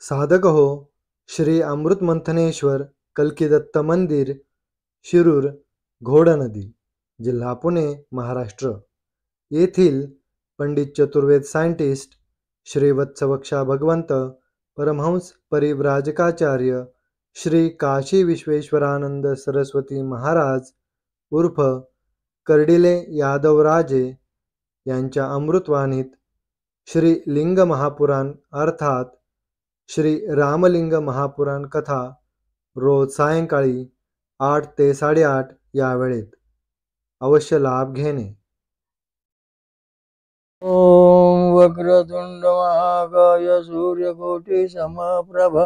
साधक हो श्री अमृत मंथनेश्वर कल्किदत्त मंदिर, शिरूर, घोडनदी, जिल्हा पुणे, महाराष्ट्र येथील पंडित चतुर्वेद सायंटिस्ट श्री वत्सवक्षा भगवंत परमहंस परिव्राजकाचार्य श्री काशी विश्वेश्वरानंद सरस्वती महाराज उर्फ कर्डिले यादवराजे यांच्या अमृतवाणीत श्री लिंग महापुराण अर्थात श्री रामलिंग महापुराण कथा रोज सायंकाळी 8 ते 8:30 या वेळेत अवश्य लाभ घेणे. ओम वक्रतुंड महाकाय सूर्यकोटि समप्रभ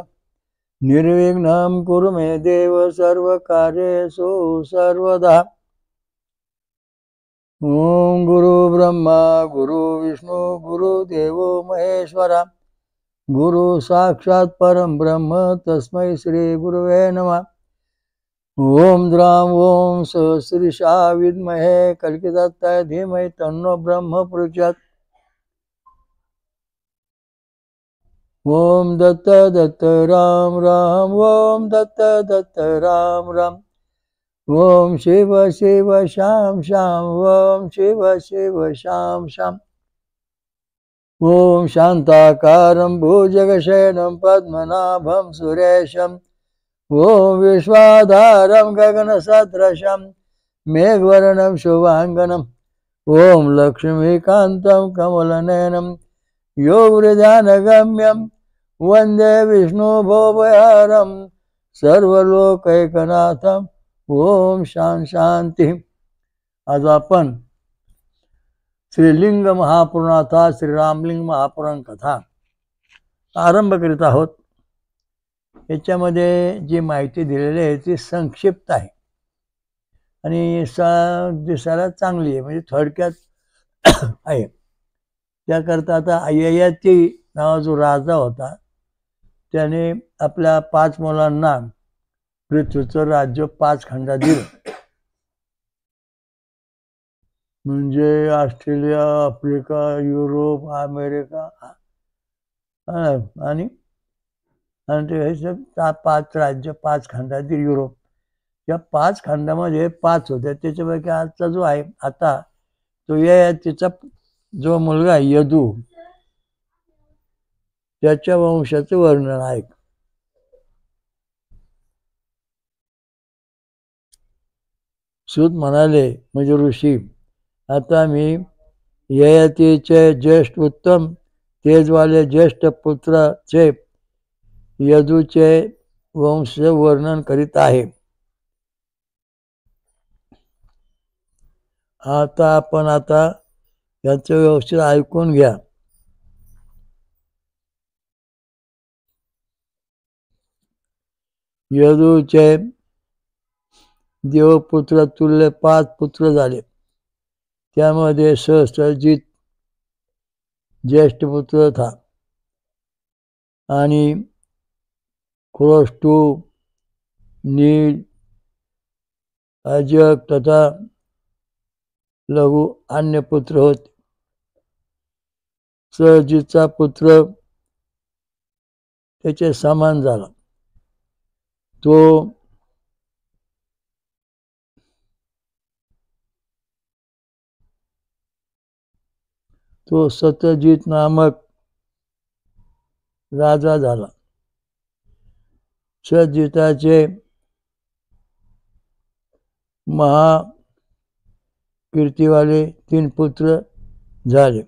निर्विघ्नं कुरु मे देव सर्वकार्येषु सर्वदा. ओम गुरु ब्रह्मा गुरु विष्णु गुरु देवो महेश्वरा गुरु साक्षात् परम ब्रह्म तस्मै श्री गुरुवे नमः. ओम द्राम ओम सहस्रीशा विद्महे कल्किदत्ताय धीमहि तन्नो ब्रह्म प्रचोदयात्. ओम दत्त दत्त राम राम ओम दत्त दत्त राम राम ओम शिव शिव श्याम श्याम ओम शिव शिव श्याम श्याम. ओम शांताकारं भुजगशयनं पद्मनाभं सुरेशं ओम विश्वाधारं गगनसदृशं मेघवर्णं शुभांगनं ओम लक्ष्मीकान्तं कमलनयनं योगहृदानगम्यं वंदे विष्णु भवभयहरं सर्वलोकैकनाथं. ओम शांती. आज आपण श्रीलिंग महापुराणाचा श्री रामलिंग महापुराण कथा आरंभ करीत आहोत. याच्यामध्ये जी माहिती दिलेली आहे ती संक्षिप्त आहे आणि दिसायला चांगली आहे, म्हणजे थोडक्यात आहे. त्याकरता आता ययाती नावा जो राजा होता त्याने आपल्या 5 मुलांना पृथ्वीचं राज्य 5 खंडात दिलं. म्हणजे ऑस्ट्रेलिया, आफ्रिका, युरोप, अमेरिका आणि ते हे 5 राज्य 5 खंडात दिली. युरोप या 5 खंडामध्ये 5 होत्या. त्याच्यापैकी आजचा जो आहे आता तो ययातीचा जो मुलगा आहे यदू, त्याच्या वंशाचं वर्णन आहे. सूत म्हणाले, म्हणजे ऋषी, आता मी ययातीचे ज्येष्ठ उत्तम तेजवाले ज्येष्ठ पुत्राचे यदूचे वंश वर्णन करीत आहे. आपण याचं व्यवस्थित ऐकून घ्या. यदूचे देवपुत्र तुल्य 5 पुत्र झाले. त्यामध्ये सहस्त्रजित ज्येष्ठ पुत्र था आणि क्रोष्टू, नील, अजक तथा लघु अन्य पुत्र होते. सहजितचा पुत्र त्याचे समान झाला. तो सत्यजित नामक राजा झाला. सत्यजिताचे महाकीर्तीवाले 3 पुत्र झाले.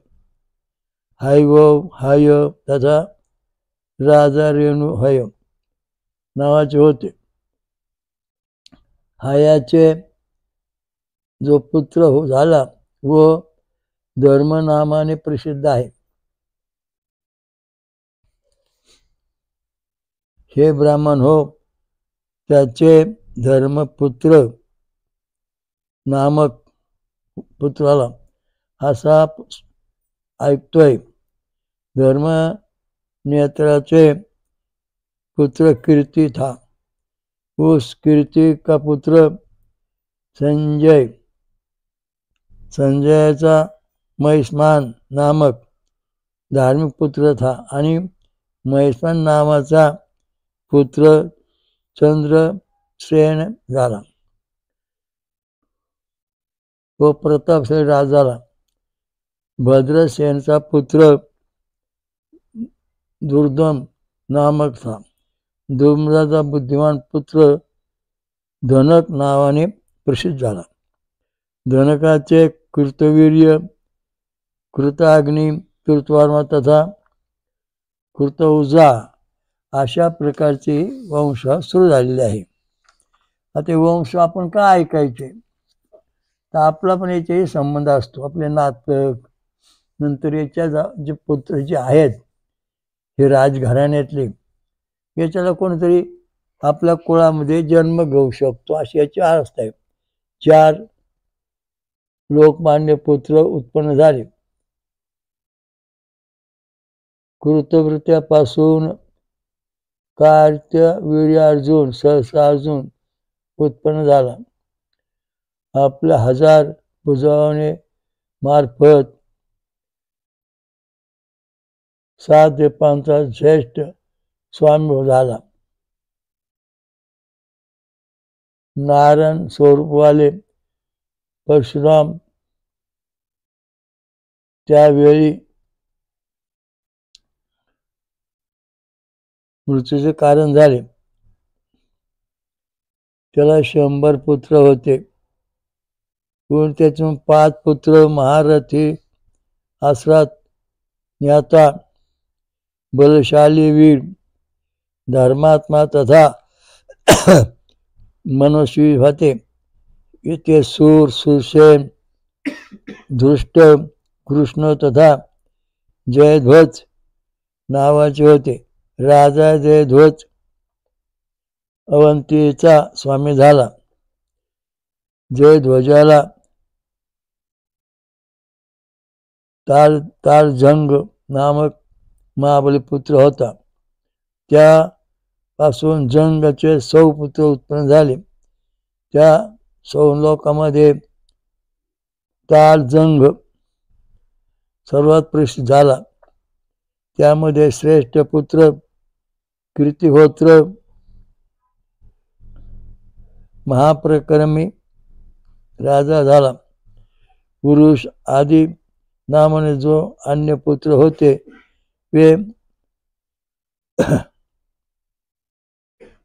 हाय तथा राजा रेणू हय नावाचे होते. हायाचे जो पुत्र झाला व धर्म नामाने प्रसिद्ध आहे. हे ब्राह्मण हो, त्याचे धर्मपुत्र नामक पुत्राला असा ऐकतोय. धर्म नेत्राचे पुत्र कीर्ती था. उस कीर्ती का पुत्र संजय, संजयाचा महिष्मान नामक धार्मिक पुत्र था आणि मैसन नावाचा पुत्र चंद्रसेन झाला. तो प्रतापशाली राजा झाला. भद्रसेनचा पुत्र दुर्दम नामक था. दुर्मदाचा बुद्धिमान पुत्र धनक नावाने प्रसिद्ध झाला. धनकाचे कृतवीर्य, कृताग्नी, कृतवर्मा तथा कृतौजा अशा प्रकारचे वंश सुरू झालेले आहे. आता वंश आपण काय ऐकायचे, तर आपला पण याच्याही संबंध असतो. आपले नातक नंतर याच्या जे पुत्र जे आहेत हे राजघराण्यातले, याच्याला कोणीतरी आपल्या कुळामध्ये जन्म घेऊ शकतो, अशी याची अवस्था आहे. 4 लोकमान्य पुत्र उत्पन्न झाले. कृतवृत्यापासून कार्तवीर्यार्जुन, सहस्रार्जुन उत्पन्न झाला. आपल्या 1000 बुजावणे मार्फत 7 देवांचा ज्येष्ठ स्वामी झाला. नारायण स्वरूपवाले परशुराम त्यावेळी मृत्यूचे कारण झाले. त्याला 100 पुत्र होते, पण त्यातून 5 पुत्र महारथी, आसरात ज्ञाता, बलशाली वीर, धर्मात्मा तथा मनस्वी होते. ते सूर, सुरसेन, धृष्ट, कृष्ण तथा जयध्वज नावाचे होते. राजा जयध्वज अवंतीचा स्वामी झाला. जयध्वजाला तालजंग नामक महाबली पुत्र होता. त्यापासून जंगचे 100 पुत्र उत्पन्न झाले. त्या 100 लोकांमध्ये तालजंग सर्वात प्रसिद्ध झाला. त्यामध्ये श्रेष्ठ पुत्र कीर्तिहोत्र महाप्रक्रमी राजा झाला. पुरुष आदी नामाने जो अन्य पुत्र होते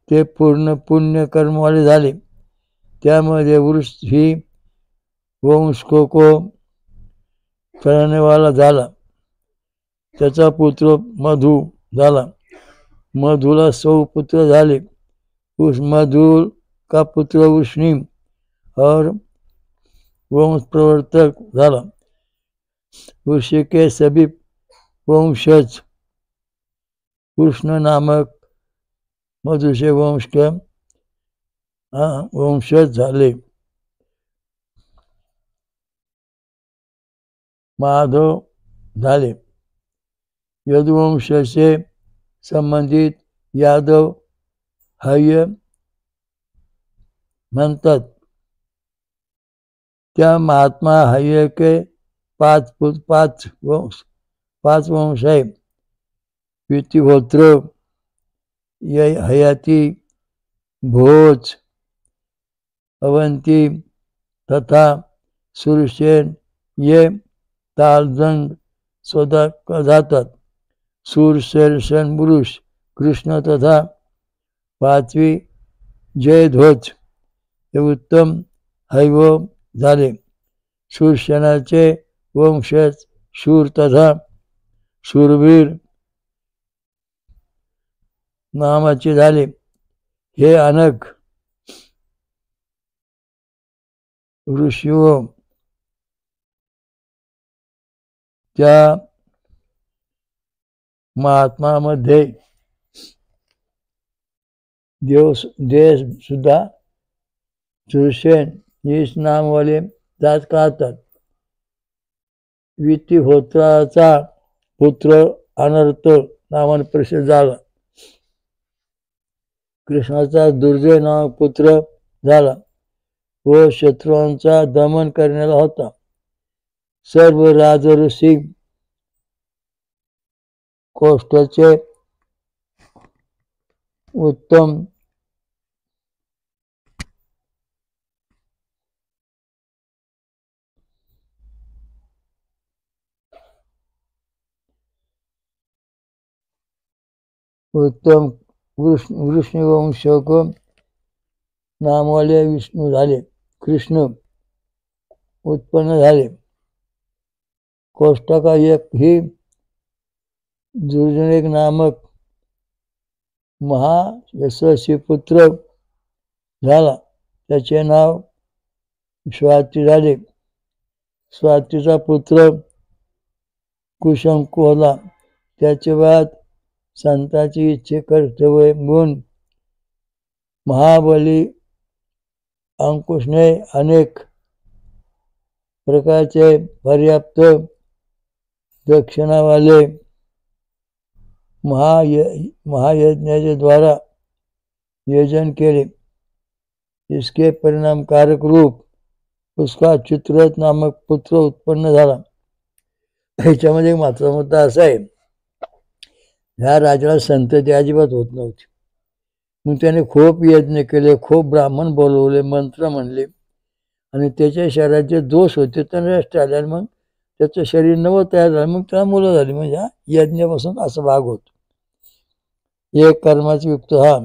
ते पूर्ण पुण्यकर्मवाले झाले. त्यामध्ये वृष ही वंशकोको करण्यावाला झाला. त्याचा पुत्र मधु झाला. मधुला 100 पुत्र झाले. उस मधु का पुत्र उष्णी और वंश प्रवर्तक झाला. उसी के सभी वंशज कृष्ण नामक मधु से वंश के वंशज झाले. माधव झाले. यदुवंश से संबंधित यादव हय म्हणतात. त्या महात्मा हय के 5 वंश है. कीर्तिहोत्र, हयाती, भोज, अवंती तथा सुरसेन ये तालजंग स्वतः जातात. सुरसेन पुरुष कृष्ण तथा 5वी जयध्वज हे उत्तम हैव झाले. शूरसेनाचे वंशज शूर तथा शूरवीर नामाचे झाले. हे अनक ऋषीओ, त्या महात्मामध्ये देव सुद्धा शूरसेन हीच नामवाले जात काढतात. कीर्तिहोत्राचा पुत्र अनर्थ नावाने प्रसिद्ध झाला. कृष्णाचा दुर्जय नामक पुत्र झाला व शत्रूंचा दमन करण्याला होता. सर्व राजऋषी कोष्ठचे उत्तम वृष्णवंशक नामवाले विष्णू झाले, कृष्ण उत्पन्न झाले. कोष्टका एक ही दुर्जनेक नामक महायशस्वी पुत्र झाला. त्याचे नाव स्वाती झाले. स्वातीचा पुत्र कुशंकू होता. त्याचे बाद संतांची इच्छे कर्तव्य गुण महाबली अंकुशने अनेक प्रकारचे पर्याप्त दक्षिणावाले महायज्ञाचे द्वारा योजन केले. इसके परिणामकारक रूप उसका चित्ररथ नामक पुत्र उत्पन्न झाला. ह्याच्यामध्ये मात्र मुद्दा असा आहे, ह्या राजाला संतती अजिबात होत नव्हती. मग त्याने खूप यज्ञ केले, खूप ब्राह्मण बोलवले, मंत्र म्हणले, आणि त्याच्या शरीराचे दोष होते तर नष्ट आले. आणि मग त्याचं शरीर नवं तयार झालं. मग त्याला मुलं झाली. म्हणजे हा यज्ञापासून असा भाग होतो. एक कर्माचा युक्त हा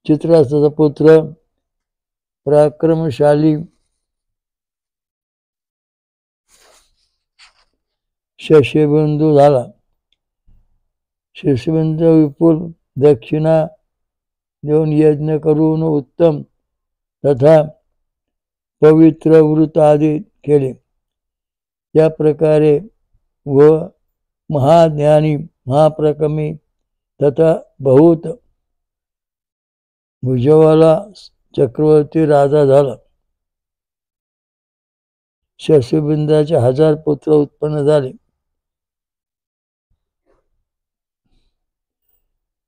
चित्ररथाचा पुत्र पराक्रमशाली शशीबिंदू झाला. शशीबिंदू विपुल दक्षिणा देऊन यज्ञ करून उत्तम तथा पवित्र व्रत आदी केले. या प्रकारे व महाज्ञानी महाप्रकमी तथा बहुत भुजवाला चक्रवर्ती राजा झाला. शशीबिंदाचे 1000 पुत्र उत्पन्न झाले.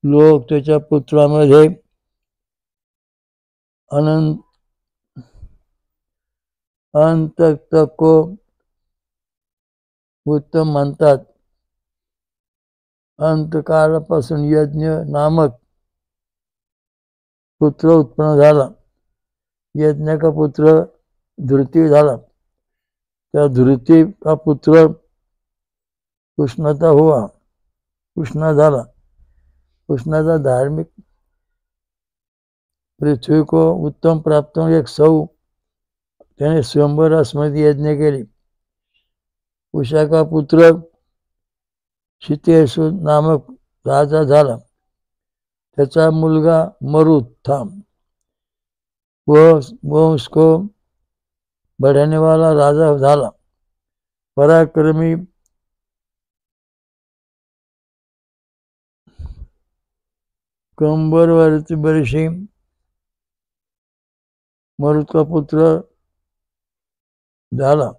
लोक त्याच्या पुत्रामध्ये अंतको उत्तम म्हणतात. अंतकाळापासून यज्ञ नामक पुत्र उत्पन्न झाला. यज्ञ का पुत्र धृती झाला. त्या धृती का पुत्र उष्णता हुआ, उष्णा झाला. उष्णाचा धार्मिक पृथ्वी को उत्तम प्राप्त एक सौ त्याने स्वयंवर स्मृती यज्ञ केली. उषा का पुत्र क्षितेशु नामक राजा झाला. त्याचा मुलगा मरुत था. वंश को बढ़ाने वाला राजा झाला. पराक्रमी कंबरवर्ती बर्षी मरुत का पुत्र झाला.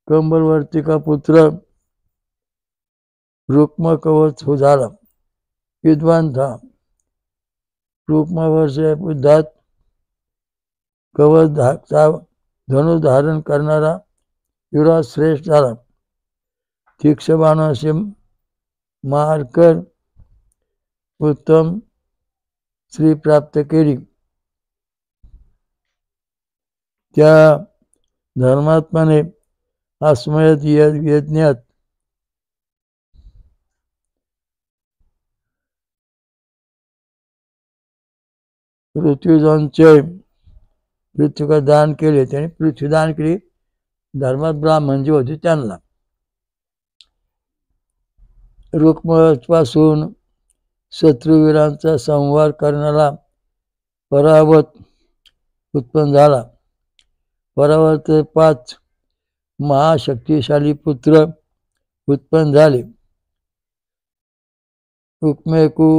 कंबरवर्ती का पुत्र रुक्म कवच हो झाला. विद्वान था. रुक्मवर्ष युद्धात कवच धनुष धारण करणारा युवराज श्रेष्ठ झाला. तीक्ष्ण बाणाचे मारकर उत्तम श्री प्राप्त केली. त्या धर्मात्माने अस्मयत यज्ञात पृथ्वीजांचे पृथ्वी का दान केले. त्याने पृथ्वी दान केली. धर्मात ब्राह्मण जे होते त्यांना. रुक्मपासून शत्रुवीरांचा संहार करणारा परावत उत्पन्न झाला. परावत 5 महाशक्तिशाली पुत्र उत्पन्न झाले. रुक्मेकू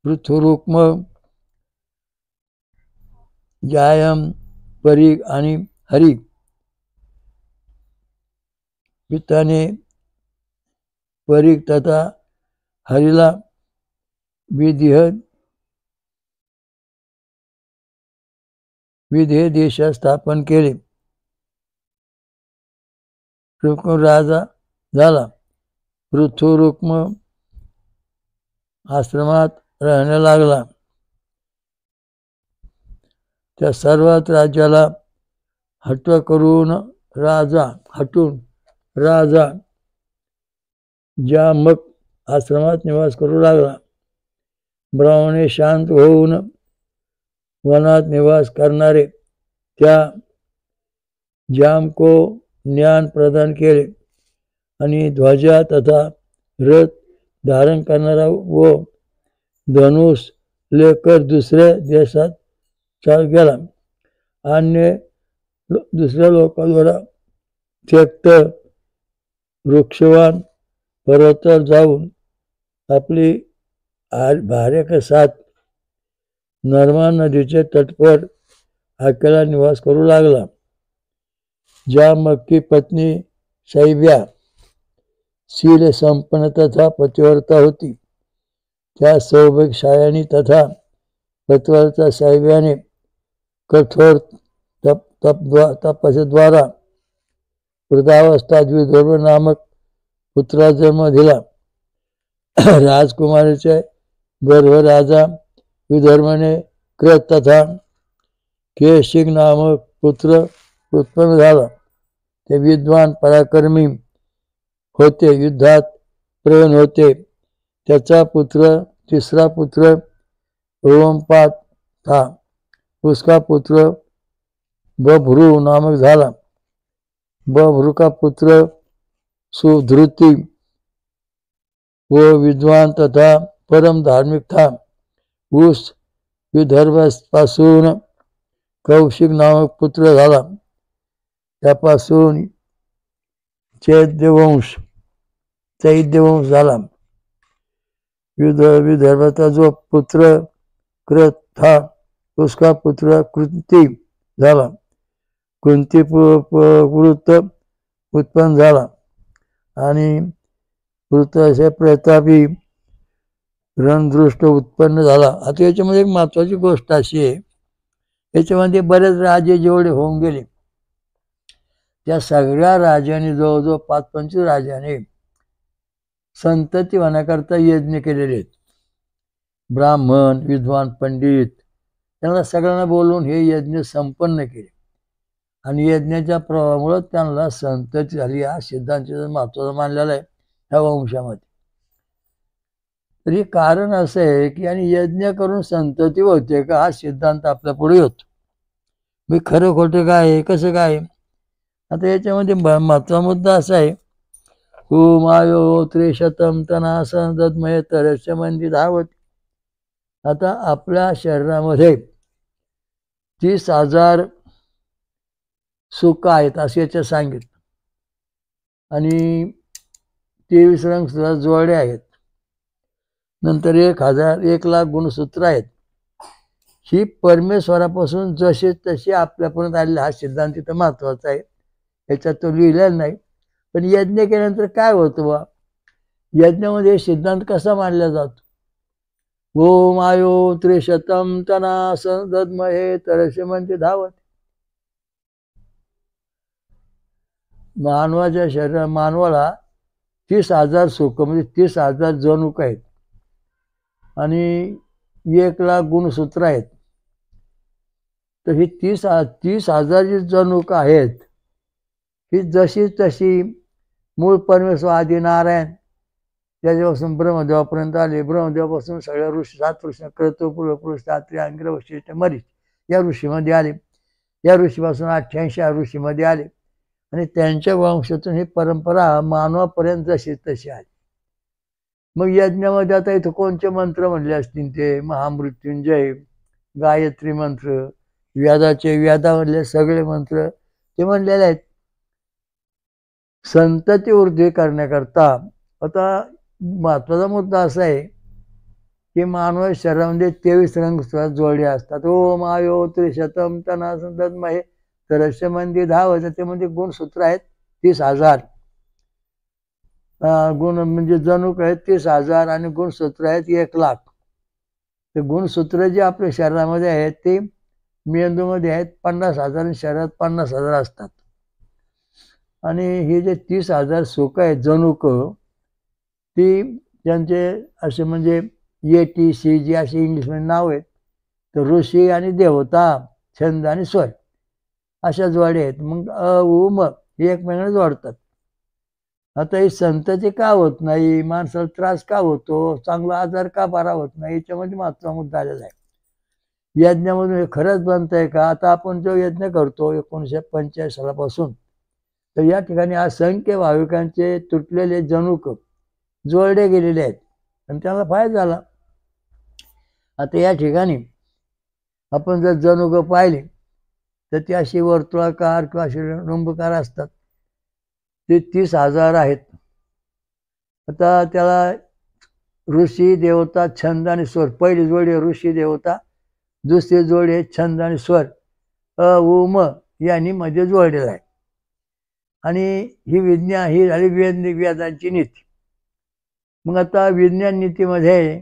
पृथुरुक्म जायम परीग आणि हरी. पिताने परीग तथा हरीला विधेय देशात स्थापन केले. रुक्म राजा झाला. पृथुरुक्म आश्रमात राहण्याला लागला. त्या सर्वात राज्याला हटून राजा जामक आश्रमात निवास करू लागला. ब्राह्मणे शांत होऊन वनात निवास करणारे त्या जामको ज्ञान प्रदान केले आणि ध्वजा तथा रथ धारण करणारा व धनुष लेकर दुसऱ्या देशात चाल गेला. अन्य दुसऱ्या लोकांद्वारा त्यक्त वृक्षवान पर्वतावर जाऊन आपली भार्या साथ नर्मदा नदीच्या तटवर अकेला निवास करू लागला. जामक की पत्नी शैब्या शील संपन्न तथा पतिव्रता होती. त्या सौभाग्यशालिनी तथा पतिव्रता शैब्याने कठोर तपस्येद्वारा वृद्धावस्था विदर्भ नामक पुत्रा जन्म दिला. राजकुमारीचे गर्भ राजा विदर्भने कृत तथा केशिक नामक पुत्र उत्पन्न झाला. ते विद्वान पराक्रमी होते, युद्धात प्रवीण होते. त्याचा तिसरा पुत्र रोमपात था. उसका पुत्र बभ्रू नामक झाला. बभ्रू का पुत्र सुधृति वो विद्वान तथा परम धार्मिक था. उस विदर्भापासून कौशिक नामक पुत्र झाला. त्यापासून चैद्यवंश झाला. विदर्भाचा जो पुत्र कृत था उसका पुत्र कुंती झाला. कुंती पुत्र उत्पन्न झाला आणि पुत्र प्रतापी रणदृष्ट उत्पन्न झाला. आता याच्यामध्ये एक महत्वाची गोष्ट अशी आहे, याच्यामध्ये बरेच राजे जेवढे होऊन गेले त्या सगळ्या राजांनी जवळजवळ 5-25 राजाने संतती होण्याकरता यज्ञ केलेले आहेत. ब्राह्मण विद्वान पंडित त्यांना सगळ्यांना बोलवून हे यज्ञ संपन्न केले आणि यज्ञाच्या प्रभावामुळे त्यांना संतती झाली. हा सिद्धांत महत्वाचा मानलेला आहे ह्या वंशामध्ये. तर हे कारण असं आहे की आणि यज्ञ करून संतती होते का हा सिद्धांत आपल्या पुढे होतो. मी खरं खोटं काय आहे, कसं काय. आता याच्यामध्ये महत्वाचा मुद्दा असा आहे, मायो त्रिशतम तना संदद्मये तरस्य मंदी धावत. आता आपल्या शरीरामध्ये 30,000 सुख आहेत असे याच्यात सांगितलं आणि 23 रंग सुद्धा जोडे आहेत. नंतर 1,00,000 गुणसूत्र आहेत. ही परमेश्वरापासून जसे तसे आपल्यापर्यंत आलेला हा सिद्धांत तिथं महत्वाचा आहे. याच्यात तो लिहिलेला नाही. पण यज्ञ केल्यानंतर काय होतं बा, यज्ञामध्ये सिद्धांत कसा मानला जातो. ओम आयो त्रिशतम तना संदद्मये तरस्य मंदी धावत. मानवाच्या शरीरात मानवाला 30,000 सुख म्हणजे 30,000 जनुक आहेत आणि 1,00,000 गुणसूत्र आहेत. तर ही 30,000 जी जनुक आहेत ही जशी तशी मूळ परमेश्वर आदी नारायण त्याच्यापासून ब्रह्मदेवापर्यंत आले. ब्रह्मदेवापासून सगळ्या ऋषी 7 ऋषी क्रतु पूर्वपुरुष शास्त्री अंग्र वशिष्ठ मरीच या ऋषीमध्ये आले. या ऋषीपासून 88 ऋषीमध्ये आले आणि त्यांच्या वंशातून ही परंपरा मानवापर्यंत जशी तशी आली. मग यज्ञामध्ये आता इथं कोणते मंत्र म्हणले असतील ते महामृत्युंजय, गायत्री मंत्र, वेदामधले सगळे मंत्र ते म्हणलेले आहेत. संतती वृद्धी करण्याकरता आता महत्वाचा मुद्दा असा आहे की मानव शरीरामध्ये 23 रंग जोडले असतात. ओम आयो त्रिशतम तना संदद्मये तरस्य मंदी धावत. त्यामध्ये गुणसूत्र आहेत 30,000 गुण म्हणजे जनुक आहेत 30,000 आणि गुणसूत्र आहेत 1,00,000. ते गुणसूत्र जे आपल्या शरीरामध्ये आहेत ते मेंदूमध्ये आहेत 50,000 आणि शरीरात 50,000 असतात. आणि हे जे 30,000 सुख आहेत जनुक ती त्यांचे असे म्हणजे ATCG अशी इंग्लिशमध्ये नाव आहेत. तर ऋषी आणि देवता, छंद आणि स्वर अशा जोड्या आहेत. मग अ उ म हे एकमेकांना जोडतात. आता हे संतती का होत नाही, माणसाला त्रास का होतो, चांगला आजार का बरा होत नाही, याच्यामध्ये महत्त्वाचा मुद्दा आलेला आहे. यज्ञामधून हे खरंच बनतंय का? आता आपण जो यज्ञ करतो 1945 सालापासून, तर या ठिकाणी असंख्य भाविकांचे तुटलेले जनुक जोडले गेलेले आहेत आणि त्याला फायदा झाला. आता या ठिकाणी आपण जर जनुक पाहिले तर ती अशी वर्तुळाकार किंवा अशी रंबकार असतात. ते 30,000 आहेत. आता त्याला ऋषी देवता छंद आणि स्वर, पहिली जोडी ऋषी देवता, दुसरी जोडी आहे छंद आणि स्वर अ उ म यांनी मध्ये जोडलेला आहे. आणि ही विज्ञान ही झाली वेदांची नीती. मग आता विज्ञान नीतीमध्ये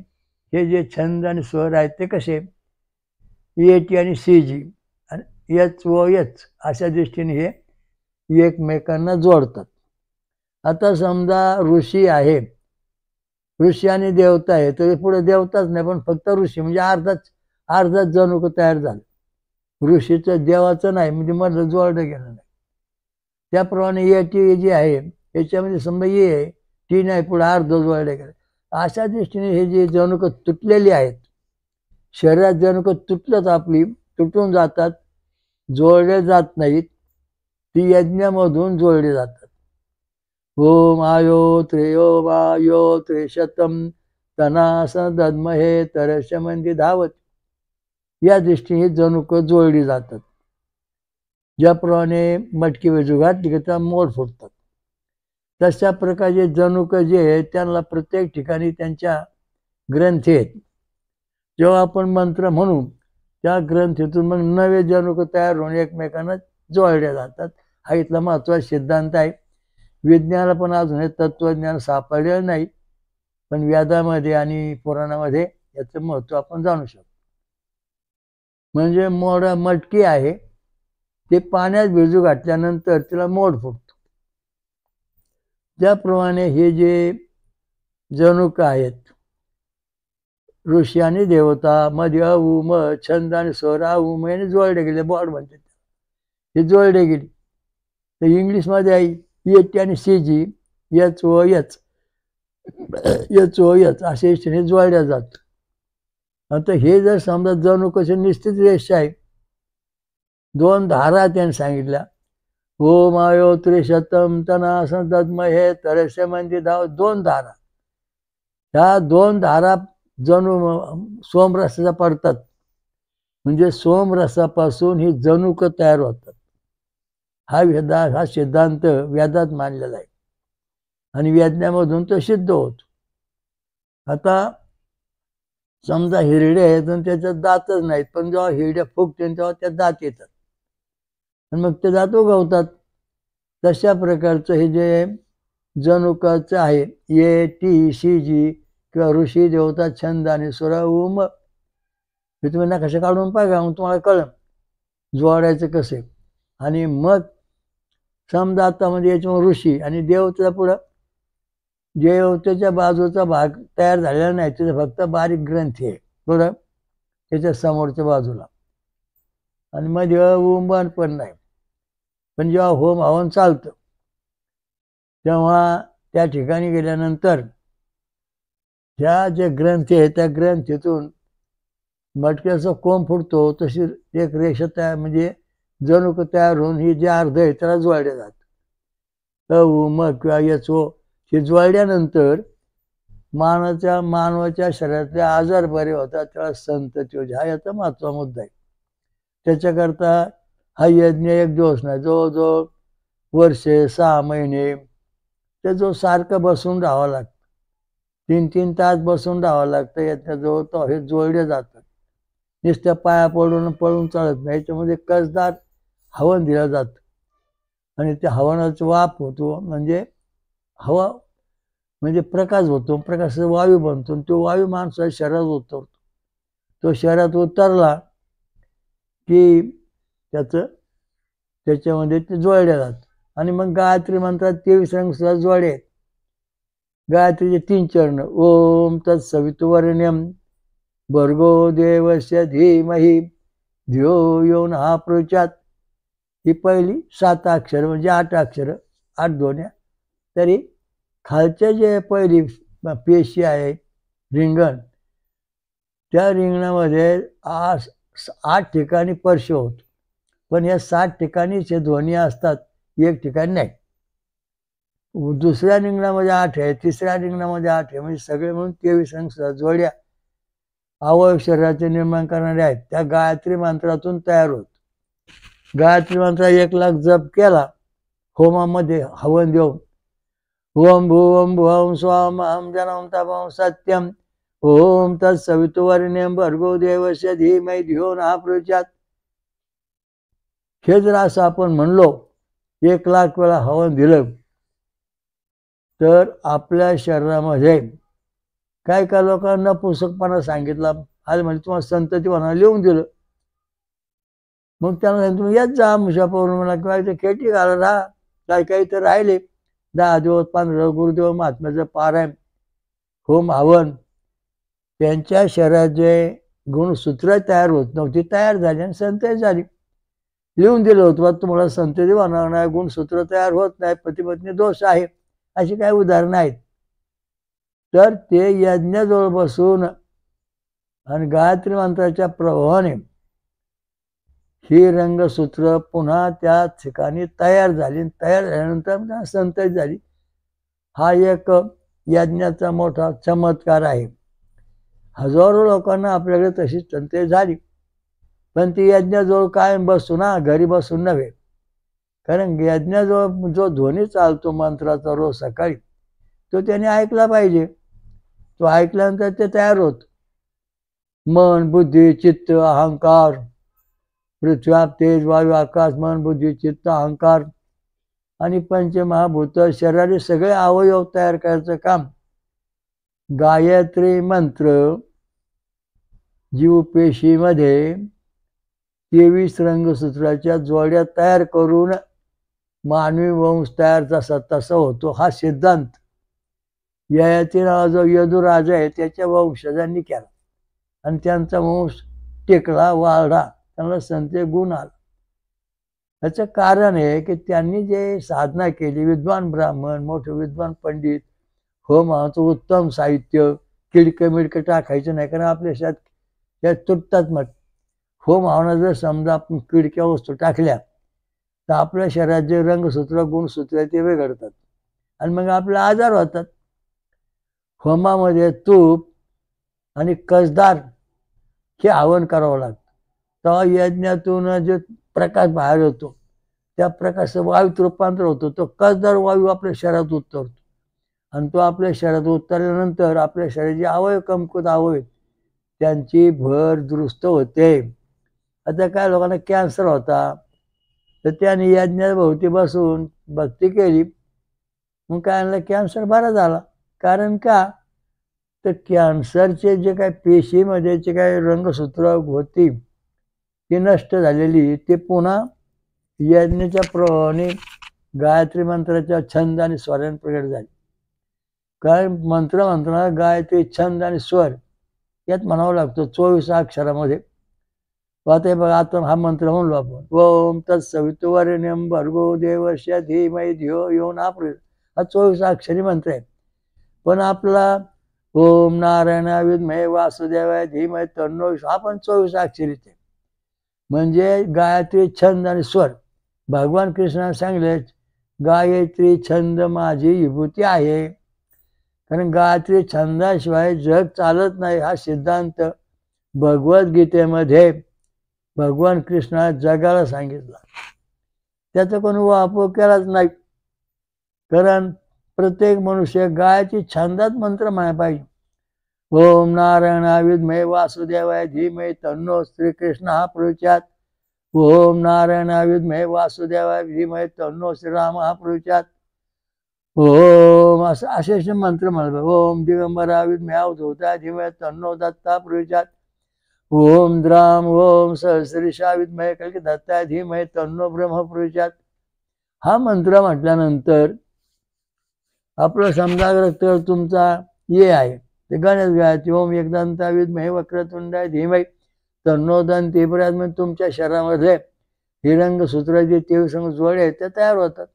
हे जे छंद आणि स्वर आहेत ते कसे AT आणि CG आणि HOH अशा दृष्टीने हे एकमेकांना जोडतात. आता समजा ऋषी आहे, ऋषी आणि देवता आहे, तर पुढे देवताच नाही पण फक्त ऋषी, म्हणजे अर्धाच जनुक तयार झालं. ऋषीचं देवाचं नाही, म्हणजे मधलं जोडलं गेलं नाही. त्याप्रमाणे AT जी आहे याच्यामध्ये समजा ये आहे, टी नाही, पुढे अर्ध जोडलं गेलं. अशा दृष्टीने हे जे जनुक तुटलेली आहेत, शरीरात जनुक तुटलंच आपली, तुटून जातात, जोडले जात नाहीत, ती यज्ञामधून जोडले जातात. ओम आयो त्रेयो वायो त्रिशतम तनास दद्महे तरशमंदी धावत, या दृष्टीने जनुक जोडली जातात. ज्याप्रमाणे मटकी वेजू घातली की त्या मोर फुटतात, तशा प्रकारचे जनुक जे आहेत त्यांना प्रत्येक ठिकाणी त्यांच्या ग्रंथी आहेत. जेव्हा आपण मंत्र म्हणू त्या ग्रंथीतून मग नवे जनुक तयार होऊन एकमेकांना जोडले जातात. हा इथला महत्त्वाचा सिद्धांत आहे. विज्ञानाला पण अजून हे तत्वज्ञान सापडलेलं नाही, पण वेदामध्ये आणि पुराणामध्ये याचं महत्त्व आपण जाणू शकतो. म्हणजे मटकी आहे ते पाण्यात भिजू घातल्यानंतर तिला मोड फुटतो. त्याप्रमाणे हे जे जनुक आहेत ऋषी आणि देवता मध्ये अ उ म छंद आणि स्वर अ उ म याने जोडले गेले, बॉड म्हणतात, हे जोडले गेले. तर इंग्लिशमध्ये आहे AT आणि CG HOH अशा इष्टीने जोडल्या जातात. आता हे जर समजा जनुकाची निश्चित रेषा आहे, 2 धारा त्यांनी सांगितल्या, ओम आयो त्रिशतम तना दद्महे तरस्य म्हणजे 2 धारा. ह्या 2 धारा जणू सोमरसाचा पडतात, म्हणजे सोमरसापासून ही जनुक तयार होतात. हा सिद्धांत वेदात मानलेला आहे आणि वेदनामधून तो सिद्ध होतो. आता समजा हिरडे आहेत आणि त्याच्यात दातच नाहीत, पण जेव्हा हिरड्या फुगते तेव्हा त्यात दात येतात आणि मग ते दात उगवतात. तशा प्रकारचं हे जे जनुकाचं आहे ATCG किंवा ऋषी देवता छंद आणि स्वर उम, हे तुम्ही नकाशा काढून पाहिजे, मग तुम्हाला कळलं जोडायचं कसे. आणि मग समजा आता म्हणजे याच्यामुळे ऋषी आणि देवतेच्या पुढं देवतेच्या बाजूचा भाग तयार झालेला नाही, तिथे फक्त बारीक ग्रंथी आहे पुढं त्याच्या समोरच्या बाजूला, आणि मध्ये उंबण पण नाही. पण जेव्हा होम हवन चालतं तेव्हा त्या ठिकाणी गेल्यानंतर ह्या जे ग्रंथी आहेत त्या ग्रंथीतून मटक्याचा कोंब फुटतो, तशी एक रेषा तयार, म्हणजे जनुक तयार होऊन ही जे अर्ध आहे त्याला जोडले जातात. म किंवा HO हे जोडल्यानंतर मानवाच्या शरीरातले आजार बरे होतात, त्याला संतती होते. हा याचा महत्त्वाचा मुद्दा आहे. त्याच्याकरता हा यज्ञ एक दिवस नाही, जवळजवळ वर्षे 6 महिने ते जो सारखं बसून राहावं लागतं, 3-3 तास बसून राहावं लागतं. याच्याजवळ तो हे जोडले जातात. नुसत्या पाया पळून चालत नाही, याच्यामध्ये कसदार हवन दिलं जातं आणि त्या हवनाचा वाफ होतो, म्हणजे हवा म्हणजे प्रकाश होतो, प्रकाशाचा वायू बनतो, तो वायू माणसाच्या शरीरात उतरतो. तो शरीरात उतरला की त्याच्यामध्ये ते जोडले जातात. आणि मग गायत्री मंत्रात 23 रंग सुद्धा जोडे आहेत. गायत्रीचे 3 चरण. ओम तत्सवितुर्वरेण्यं भर्गो देवस्य धीमहि धियो यो नः प्रचोदयात्. ही पहिली 7 अक्षर म्हणजे 8 अक्षर, 8 दोन्या. तरी खालचे जे पहिली पेशी आहे रिंगण, त्या रिंगणामध्ये 8 ठिकाणी स्पर्श होतो. पण या 7 ठिकाणीच हे ध्वनी असतात, एक ठिकाणी नाही. दुसऱ्या रिंगणामध्ये 8 आहे, तिसऱ्या रिंगणामध्ये 8 आहे, म्हणजे सगळे म्हणून 23 अंश जोड्या अवयव शरीराचे निर्माण करणारे आहेत. त्या गायत्री मंत्रातून तयार होत. गायत्री मंत्र 1,00,000 जप केला होमामध्ये हवन देऊन, ओम भुवं भुवं स्वं अहं जनम तपं सत्यम ओम तत्सवितुर्वरेण्यं भर्गो देवस्य धीमहि धियो नः प्रचोदयात्. हे जर असं आपण म्हणलो, 1,00,000 वेळा हवन दिलं, तर आपल्या शरीरामध्ये काय काय लोकांना पुस्तकपणा सांगितला, आज म्हणजे तुम्हाला संतती म्हणा लिहून दिलं. मग त्यांना सांगितलं तुम्ही येत जा मुशा पौर्णिमेला किंवा इथे खेटी घालत राहा. काही काही तर राहिले 10 दिवस 15 गुरुदेव महात्म्याचं पारायण होम हवन. त्यांच्या शरीरात जे गुणसूत्र तयार होत नव्हती तयार झाली आणि संतती झाली. लिहून दिलं होतं तुम्हाला संतती होणार नाही, गुणसूत्र तयार होत नाही, पती पत्नी दोष आहे, अशी काही उदाहरणं आहेत. तर ते यज्ञाजवळ बसून आणि गायत्री मंत्राच्या प्रभावाने ही रंगसूत्र पुन्हा त्या ठिकाणी तयार झाली. तयार झाल्यानंतर संतती झाली. हा एक यज्ञाचा मोठा चमत्कार आहे. हजारो लोकांना आपल्याकडे तशी संतती झाली, पण ती यज्ञाजवळ कायम बसून ना, घरी बसून नव्हे. कारण यज्ञाजवळ जो ध्वनी चालतो मंत्राचा रोज सकाळी, तो त्याने ऐकला पाहिजे. तो ऐकल्यानंतर ते तयार होत. मन बुद्धी चित्त अहंकार, पृथ्वी तेज वायू आकाश, मन बुद्धी चित्त अहंकार आणि पंचमहाभूत शरीराचे सगळे अवयव तयार करायचं काम गायत्री मंत्र जीवपेशीमध्ये 23 रंगसूत्राच्या जोड्या तयार करून मानवी वंश तयार जसा तसा होतो, हा सिद्धांत ययाती जो यदुराजा आहे त्याच्या वंशजांनी केला आणि त्यांचा वंश टेकला, वाढला, त्यांना संत गुण आला. याचं कारण आहे की त्यांनी जे साधना केली, विद्वान ब्राह्मण, मोठे विद्वान पंडित, होमाचं उत्तम साहित्य, किडकं मिडकं टाकायचं नाही, कारण आपल्या त्यात तुटतात. मग होम हवनात जर समजा आपण किडक्या वस्तू टाकल्या तर आपल्या शरीरात जे रंगसूत्र गुणसूत्र ते वेगळतात आणि मग आपले आजार होतात. होमामध्ये तूप आणि कसदार हे हवन करावं लागतं. तेव्हा यज्ञातून जे प्रकाश बाहेर होतो त्या प्रकाशाचं वायूत रूपांतर होतो. तो कसदार वायू आपल्या शरीरात उतरतो आणि तो आपल्या शरीरात उतरल्यानंतर आपल्या शरीराचे अवयव कमकुवत अवयव त्यांची भर दुरुस्त होते. आता काय लोकांना कॅन्सर होता, तर त्याने यज्ञाभोवती बसून भक्ती केली, मग काय कॅन्सर बरा झाला. कारण का, तर कॅन्सरचे जे काही पेशीमध्ये जे काही रंगसूत्र होती ती नष्ट झालेली, ते पुन्हा यज्ञाच्या प्रभावाने गायत्री मंत्राच्या छंद आणि स्वराने प्रगट झाली. कारण मंत्र म्हणताना गायत्री छंद आणि स्वर यात म्हणावं लागतो 24 अक्षरामध्ये. आता बघा, आता हा मंत्र म्हणलो आपण, ओम तत्सवितुर्वरेण्यं भर्गो देवस्य धीमहि धियो यो नः प्रचोदयात्. हा 24 अक्षरी मंत्र आहे. पण आपला ओम नारायणाय विद्महे वासुदेवाय धीमहि तन्नो हा पण 24 अक्षरीच आहे. म्हणजे गायत्री छंद आणि स्वर. भगवान कृष्णाने सांगितले, गायत्री छंद माझी विभूती आहे. कारण गायत्री छंदाशिवाय जग चालत नाही, हा सिद्धांत भगवद्गीतेमध्ये भगवान कृष्णाने जगाला सांगितला. त्याचा कोणी वापर केलाच नाही. कारण प्रत्येक मनुष्य गायत्री छंदात मंत्र म्हणायला पाहिजे. ओम नारायणाय विद्महे वासुदेवाय धीमहि तन्नो श्रीकृष्णः प्रचोदयात्. ओम नारायणाय विद्महे वासुदेवाय धीमहि तन्नो श्रीरामः प्रचोदयात्. ओम असे मंत्र म्हणतात. ओम दिगंबराय विद्महे अवधूताय धीमहि तन्नो दत्तः प्रचोदयात्. ओम द्राम ओम सहस्रीशाय विद्महे कल्किदत्ताय धीमहि तन्नो ब्रह्म प्रचोदयात्. हा मंत्र म्हटल्यानंतर आपलं समजा रक्त तुमचा ये आहे ते गणेश गायचे ओम एकदंता विद्महे वक्रतुंडाय धीमहि तन्नो दंती प्रचोदयात्. तुमच्या शरीरामध्ये हिरंग सूत्राचे 23 जोडे आहेत ते तयार होतात.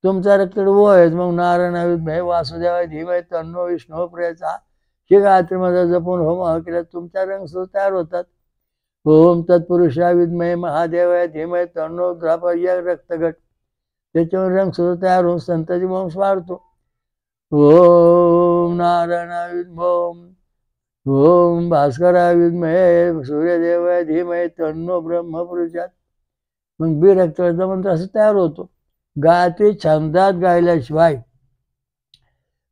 तुमचा रक्त ओ आहे मग नारायण विद्महे वासुदेवाय धीमहि तन्नो विष्णू प्रचोदयात्. हे गायत्रीमध्ये जपून होम केला तुमच्या रंगसूत्र तयार होतात. ओम तत्पुरुषा विद्महे महादेवाय धीमहि तन्नो द्रापर्य रक्तगट. त्याच्यावर रंगसूत्र तयार होऊन संतांची वंश वाढतो. ओम नारायण विद्महे ओम भास्करा विद्महे सूर्यदेवाय धीमहि तन्नो ब्रह्म प्रचोदयात्. मग बी रक्ताचा मंत्र असं तयार होतो. गायत्री छंदात गायल्याशिवाय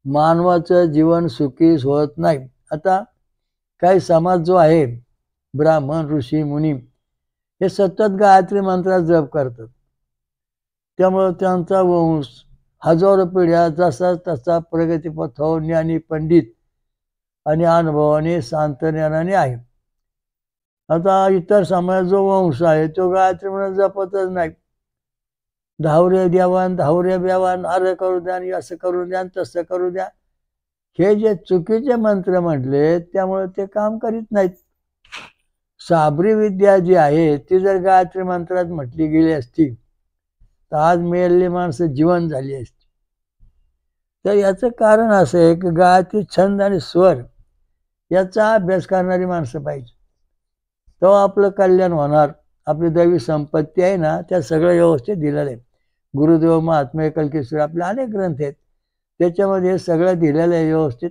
मानवाचं जीवन सुखी होत नाही. आता काही समाज जो आहे ब्राह्मण ऋषी मुनी हे सतत गायत्री मंत्रात जप करतात. त्यामुळे त्यांचा वंश हजारो पिढ्या जसा तसा प्रगतीपथावर ज्ञानी पंडित आणि अनुभवाने शांतज्ञानाने आहे. आता इतर समाज जो वंश आहे तो गायत्री म्हणून जपतच नाही. धावरे द्यावान धावरे ब्यावान अरे करू द्या आणि असं करू द्या तसं करू द्या हे जे चुकीचे मंत्र म्हटले त्यामुळे ते काम करीत नाहीत. साबरी विद्या जी आहे ती जर गायत्री मंत्रात म्हटली गेली असती तर आज मेलेली माणसं जीवन झाली असती. तर याचं कारण असं आहे की गायत्री छंद आणि स्वर याचा अभ्यास करणारी माणसं पाहिजे. तेव्हा आपलं कल्याण होणार. आपली दैवी संपत्ती आहे ना त्या सगळं व्यवस्थित दिलेलं आहे. गुरुदेव महात्मे कल्केश्वर आपले अनेक ग्रंथ आहेत त्याच्यामध्ये सगळं दिलेलं आहे व्यवस्थित.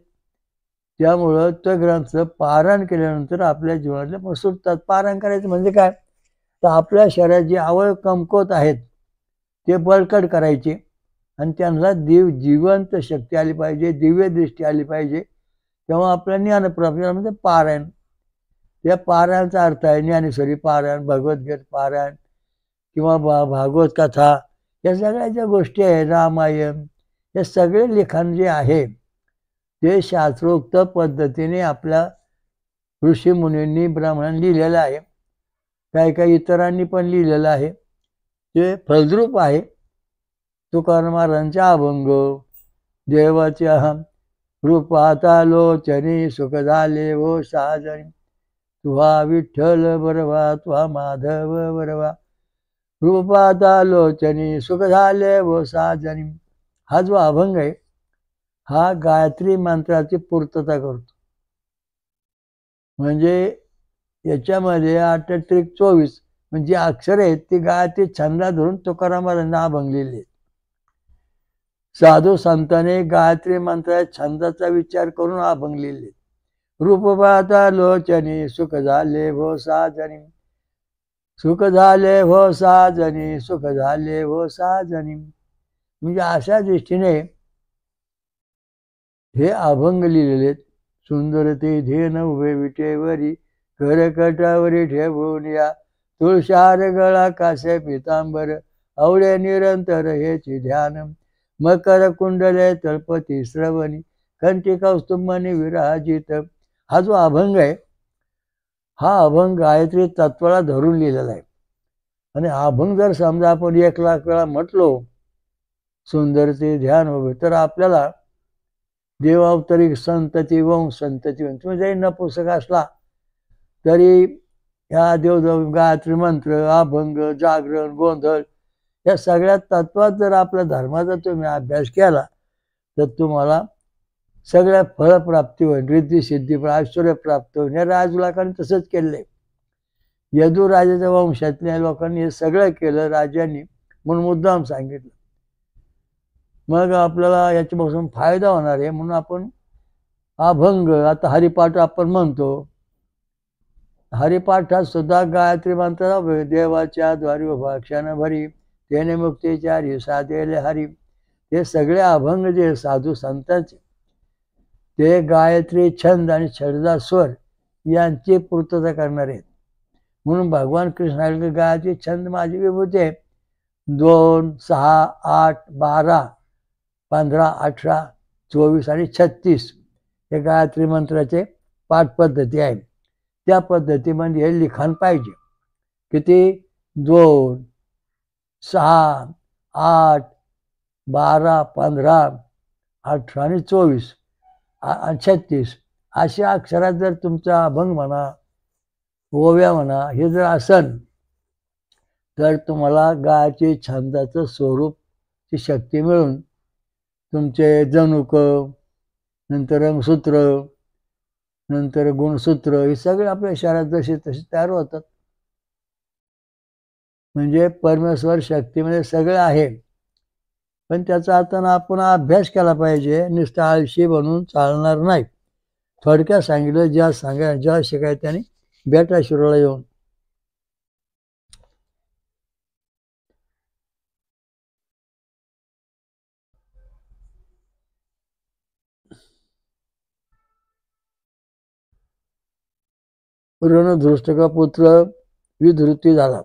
त्यामुळं त्या ग्रंथाचं पारायण केल्यानंतर आपल्या जीवनातले पण सुटतात. पारायण करायचं म्हणजे काय तर आपल्या शरीरात जे अवयव कमकुवत आहेत ते बळकट करायचे आणि त्यांना जिवंत शक्ती आली पाहिजे, दिव्य दृष्टी आली पाहिजे. तेव्हा आपल्या ज्ञानप्राप्ती म्हणजे पारायण. त्या पारायणाचा अर्थ आहे ज्ञानेश्वरी पारायण, भगवद्गीता पारायण किंवा भागवत कथा या सगळ्या ज्या गोष्टी आहेत, रामायण, हे सगळे लिखाण जे आहे ते शास्त्रोक्त पद्धतीने आपल्या ऋषीमुनींनी ब्राह्मणांनी लिहिलेलं आहे. काही इतरांनी पण लिहिलेलं आहे. ते फलद्रूप आहे. तुकाराम महाराजांचा अभंग देवाचे अहम रूपाता लोचनी सुख झाले हो साजनी तुहा विठ्ठल बरवा तुहा माधव बरवा रूपाता लोचनी सुख झाले व साजनी. हा जो अभंग आहे हा गायत्री मंत्राची पूर्तता करतो. म्हणजे याच्यामध्ये 8-24 म्हणजे अक्षर आहेत ती गायत्री छंदा धरून तुकाराम महाराजांना अभंग लिहिले. साधू संतांनी गायत्री मंत्राच्या छंदाचा विचार करून अभंग लिहिले. रूप पाहता लोचनी सुख झाले हो साजनी सुख झाले हो साजनी सुख झाले हो साजनी. म्हणजे अशा दृष्टीने हे अभंग लिहिलेले. सुंदर ते धेन उभे विटेवरी करकटावरी ठेवून या तुळशार गळा कासे पितांबर आवडे निरंतर हेची ध्यान मकर कुंडले तळपती श्रवणी कंठी कौस्तुभमणी विराजित. हा जो अभंग आहे हा अभंग गायत्री तत्वाला धरून लिहिलेला आहे. आणि अभंग जर समजा आपण 1,00,000 वेळा म्हटलो सुंदर ते ध्यान उभे तर आपल्याला देवावतरी संतती वंश संतती वंश तुम्ही जरी नपुसक असला तरी ह्या देवदेव गायत्री मंत्र अभंग जागरण गोंधळ या सगळ्या तत्वात जर आपल्या धर्माचा तुम्ही अभ्यास केला तर तुम्हाला सगळ्या फळप्राप्ती होईल. रिद्धी सिद्धी ऐश्वर्य प्राप्त होईल. या राजलोकांनी तसंच केलंय. यदू राजाच्या वंशातल्या लोकांनी हे सगळं केलं राजांनी म्हणून मुद्दाम सांगितलं. मग आपल्याला याच्यापासून फायदा होणार आहे म्हणून आपण अभंग आता हरिपाठ आपण म्हणतो. हरिपाठात सुद्धा गायत्री मंत्र देवाच्या द्वारी उभा क्षण भरी तेने मुक्तीचारी साधेले हरी. हे सगळे अभंग जे साधू संतांचे ते गायत्री छंद आणि छंदा स्वर यांची पूर्तता करणार आहेत. म्हणून भगवान कृष्ण गायत्री छंद माझी विभूती आहे. 2, 6, 8, 12, 15, 18, 24 आणि 36 हे गायत्री मंत्राचे पाठ पद्धती आहे. त्या पद्धतीमध्ये हे लिखाण पाहिजे. किती 2, 6, 8, 12, 15, 18 आणि 24 आणि 36 अशा अक्षरात जर तुमचा अभंग म्हणा, ओव्या म्हणा हे जर असेल तर तुम्हाला गायचे छंदाचं स्वरूप ची शक्ती मिळून तुमचे जनुक, नंतर रंगसूत्र, नंतर गुणसूत्र हे सगळे आपल्या इशाऱ्यात जसे तसे तयार होतात. म्हणजे परमेश्वर शक्तीमध्ये सगळं आहे, पण त्याचा आता आपण अभ्यास केला पाहिजे. नुसतं आळशी बनून चालणार नाही. थोडक्यात सांगितलं, ज्या शिकाय त्याने बेटा शिरोळा येऊन. रणधृष्ट का पुत्र विधृती झाला.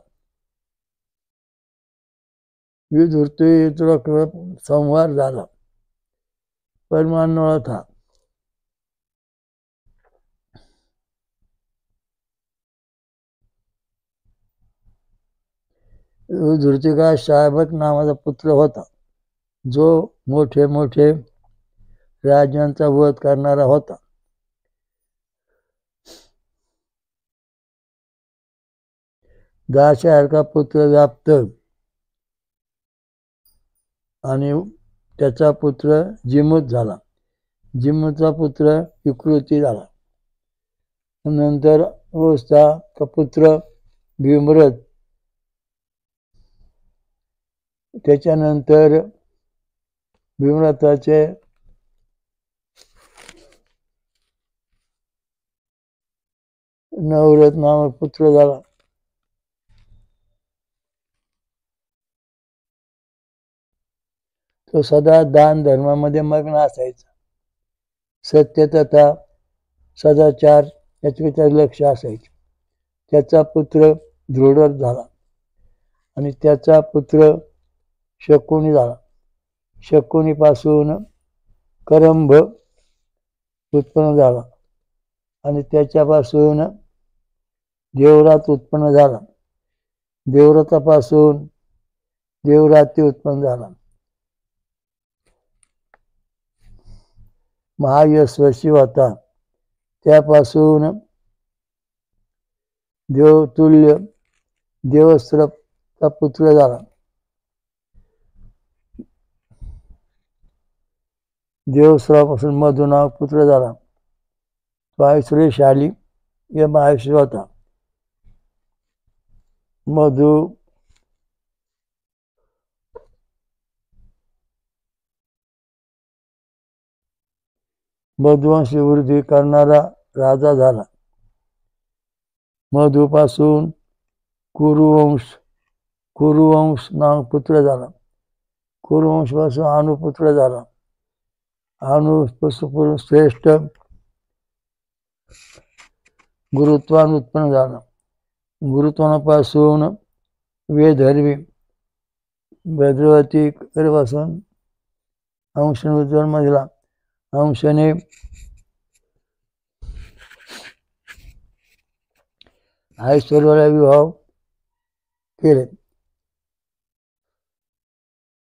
विधृती संहार झाला. परमान्वळ था. विधृतिका शाबक नावाचा पुत्र होता, जो मोठे मोठे राजांचा वध करणारा होता. दाशा पुत्र व्याप्त आणि त्याचा पुत्र जिमूत झाला. जिमूतचा पुत्र विकृती झाला. नंतर का पुत्र भीमरथ, त्याच्यानंतर भीमरथाचे नवरथ नामक पुत्र झाला. तो सदा दान धर्मामध्ये मग्न असायचा. सत्यतथा सदाचार याचे लक्ष असायचे. त्याचा पुत्र दृढ झाला आणि त्याचा पुत्र शकुनी झाला. शकुनीपासून करंभ उत्पन्न झाला आणि त्याच्यापासून देवरात उत्पन्न झाला. देवरातापासून देवराती उत्पन्न झाला. महायशस्वी होता, त्यापासून देवतुल्य देवस्त्रपचा पुत्र झाला. देवस्त्रापासून मधु नाव पुत्र झाला. वायश्रेशाली या महायश्री होता. मधु मधुवंशी वृद्धी करणारा राजा झाला. मधुपासून कुरुवंश नाव पुत्र झाला. कुरुवंश पासून अनुपुत्र झाला. अनुपासून श्रेष्ठ गुरुत्वान उत्पन्न झाला. गुरुत्वानापासून वेधर्वी भद्रवती पासून अंशने जन्म दिला. अंशने ऐश्वर्याला विवाह केले.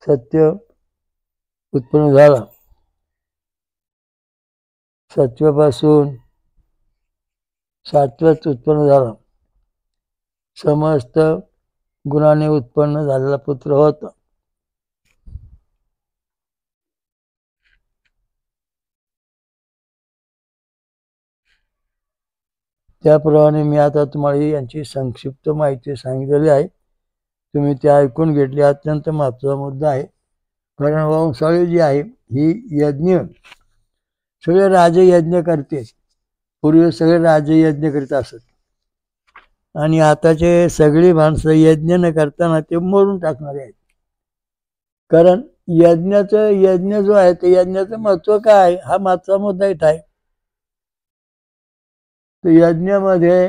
सत्य उत्पन्न झाला. सत्वापासून सात्वत उत्पन्न झाला. समस्त गुणाने उत्पन्न झालेला पुत्र होता. त्याप्रमाणे मी आता तुम्हाला यांची संक्षिप्त माहिती सांगितलेली आहे. तुम्ही ते ऐकून घेतली. अत्यंत महत्त्वाचा मुद्दा आहे. कारण वंशावळी जी आहे ही यज्ञ सगळे राजे यज्ञ करते. पूर्वी सगळे राजे यज्ञ करीत असत आणि आताचे सगळी माणसं यज्ञ न करताना ते मरून टाकणारे आहेत. कारण यज्ञ जो आहे ते यज्ञाचं महत्त्व काय हा महत्त्वाचा मुद्दा इथं आहे. तर यज्ञामध्ये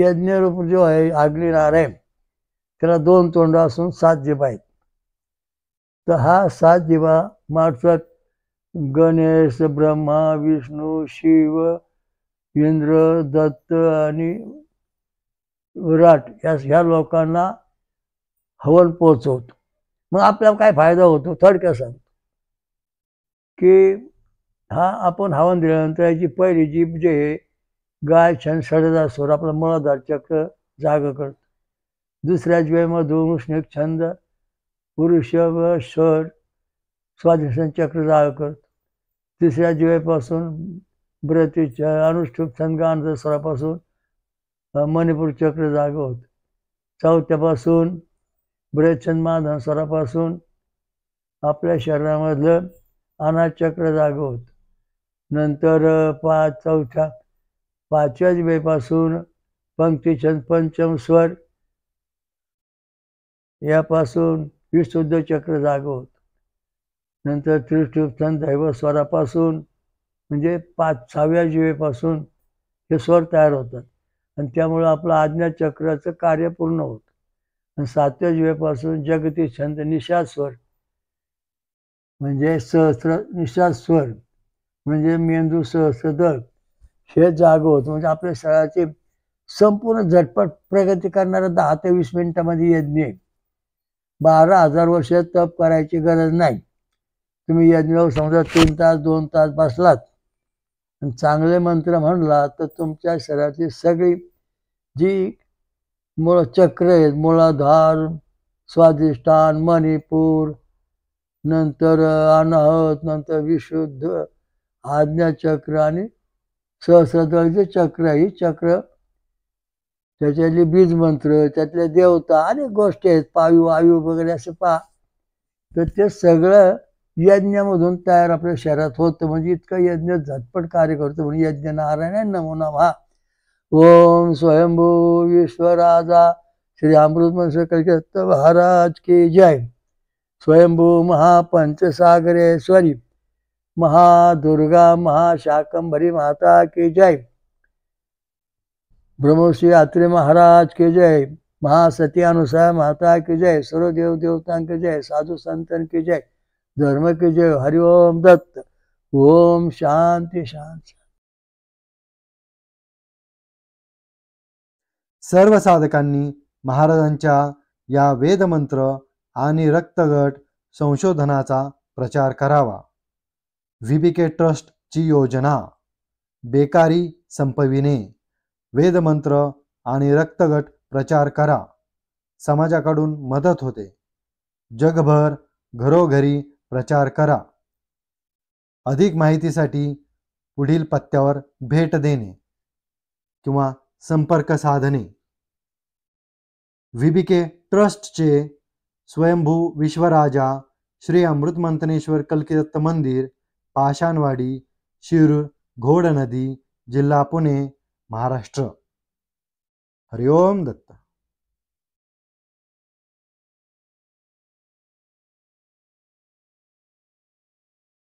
यज्ञरूप जो आहे अग्निनारायण त्याला 2 तोंड असून 7 जिभा आहेत. तर हा 7 जिभा माणसात गणेश, ब्रह्मा, विष्णू, शिव, इंद्र, दत्त आणि विराट ह्या लोकांना हवन पोचवतो. मग आपल्याला काय फायदा होतो थोडक्यात सांगतो. की हा आपण हवन दिल्यानंतर याची पहिली जीभ जे आहे, गाय छान षडजास्वर आपलं मूलाधार चक्र जाग करतो. दुसऱ्या जीवेमधून उष्णिक छंद पुरुषभ स्वर स्वाधिष्ठान चक्र जाग करतो. तिसऱ्या जीवेपासून ब्रतीच्या अनुष्ठुप छंद गांध स्वरापासून मणिपूर चक्र जाग होत. चौथ्यापासून ब्रच्छंद माधन स्वरापासून आपल्या शरीरामधलं अनाज चक्र जाग होत. नंतर पाचव्या जिभेपासून पंक्तिछंद पंचम स्वर यापासून विशुद्ध चक्र जाग होत. नंतर त्रिष्ठुप छंद दैव स्वरापासून म्हणजे 6व्या जिभेपासून हे स्वर तयार होतात आणि त्यामुळे आपलं आज्ञा चक्राचं कार्य पूर्ण होतं. आणि 7व्या जिभेपासून जगती छंद निषाद स्वर म्हणजे सहस्र निषाद स्वर म्हणजे मेंदू सहस्रदळ हे जाग होत. म्हणजे आपल्या शरीराची संपूर्ण झटपट प्रगती करणारा 10 ते 20 मिनिटामध्ये यज्ञ आहे. 12,000 वर्ष तप करायची गरज नाही. तुम्ही यज्ञावर समजा 3 तास 2 तास बसलात आणि चांगले मंत्र म्हणला तर तुमच्या शरीराची सगळी जी चक्र आहेत, मूलाधार, स्वाधिष्ठान, मणिपूर, नंतर अनाहत, नंतर विशुद्ध, आज्ञाचक्र आणि सहस्रदळचे चक्र, ही चक्र त्याच्यातले बीज मंत्र, त्यातल्या देवता अनेक गोष्टी आहेत, पायू आयु वगैरे असं पहा. तर ते सगळं यज्ञामधून तयार आपल्या शरीरात होतं. म्हणजे इतकं यज्ञ झटपट कार्य करतो. म्हणजे यज्ञ नारायण नमो नमः. ओम स्वयंभू विश्वराजा श्री अमृतमंत्र कलकत्ता महाराज की जय. स्वयंभू महापंचसागरेश्वरी महादुर्गा महाशाकंभरी माता की जय. ब्रह्मश्री अत्रे महाराज की जय. महासती अनुसया माता की जय. सर्व देव देवतां की जय. साधु संतन की जय. धर्म की जय. हरिओम दत्त. ओम शांती शांती. सर्व साधकांनी महाराजांच्या या वेदमंत्र आणि रक्तगट संशोधनाचा प्रचार करावा. VBK ट्रस्टची योजना बेकारी संपविणे. वेदमंत्र आणि रक्तगट प्रचार करा. समाजाकडून मदत होते. जगभर घरोघरी प्रचार करा. अधिक माहितीसाठी पुढील पत्त्यावर भेट देणे किंवा संपर्क साधणे. VBK ट्रस्टचे स्वयंभू विश्वराजा श्री अमृतमंथनेश्वर कल्किदत्त मंदिर, पाषाणवाडी, शिरूर, घोडनदी, जिल्हा पुणे, महाराष्ट्र. हरिओम दत्त.